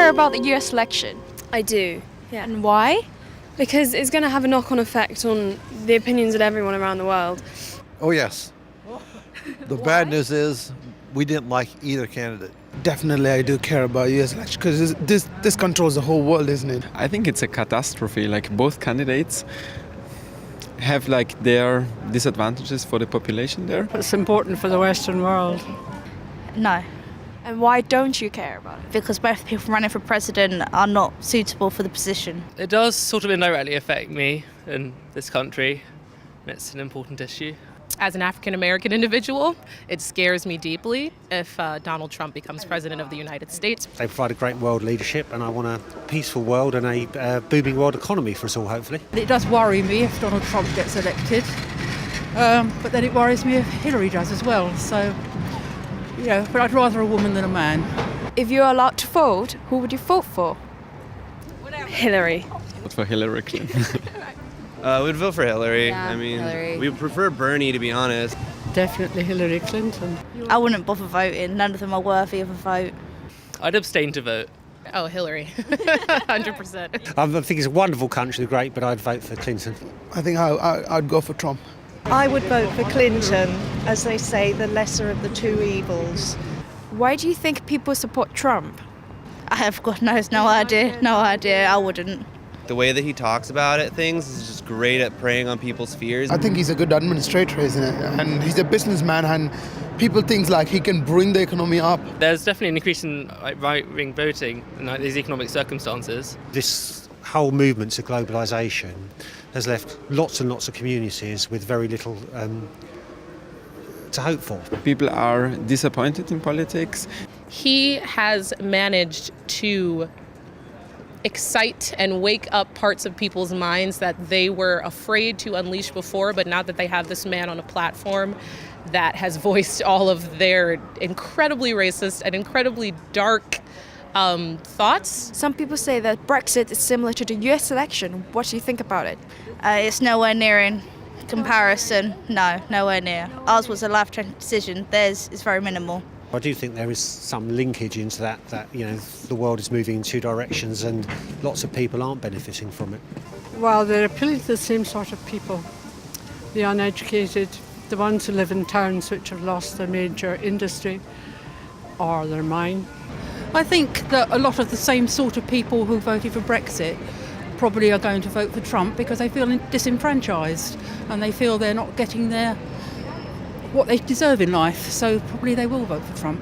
care about the US election? I do, yeah. And why? Because it's going to have a knock-on effect on the opinions of everyone around the world. Oh, yes. The bad news is we didn't like either candidate. Definitely, I do care about U.S. election because this controls the whole world, isn't it? I think it's a catastrophe. Like both candidates have like their disadvantages for the population there. It's important for the Western world. No, And why don't you care about it? because both people running for president are not suitable for the position. It does sort of indirectly affect me in this country. It's an important issue. As an African-American individual, it scares me deeply if Donald Trump becomes president of the United States. They provide a great world leadership, and I want a peaceful world and a booming world economy for us all, hopefully. It does worry me if Donald Trump gets elected, but then it worries me if Hillary does as well. So, but I'd rather a woman than a man. If you're allowed to vote, who would you vote for? Hillary. Vote for Hillary Clinton. We'd vote for Hillary. Yeah, I mean, Hillary. we prefer Bernie, to be honest. Definitely Hillary Clinton. I wouldn't bother voting. None of them are worthy of a vote. I'd abstain to vote. Oh, Hillary. 100%. I think it's a wonderful country, great, but I'd vote for Clinton. I think I'd go for Trump. I would vote for Clinton, as they say, the lesser of the two evils. Why do you think people support Trump? I have got no idea. No idea. I wouldn't. The way that he talks about things is just great at preying on people's fears. I think he's a good administrator, isn't it? And he's a businessman, and people think like he can bring the economy up. There's definitely an increase in right-wing voting in these economic circumstances. This whole movement to globalisation has left lots and lots of communities with very little to hope for. People are disappointed in politics. He has managed to excite and wake up parts of people's minds that they were afraid to unleash before, but now that they have this man on a platform that has voiced all of their incredibly racist and incredibly dark thoughts. Some people say that Brexit is similar to the US election. What do you think about it? It's nowhere near in comparison. No, nowhere near. Ours was a life-changing decision. Theirs is very minimal. I do think there is some linkage into that the world is moving in two directions and lots of people aren't benefiting from it. Well, they're appealing to the same sort of people. The uneducated, the ones who live in towns which have lost their major industry or their mine. I think that a lot of the same sort of people who voted for Brexit probably are going to vote for Trump because they feel disenfranchised and they feel they're not getting what they deserve in life, so probably they will vote for Trump.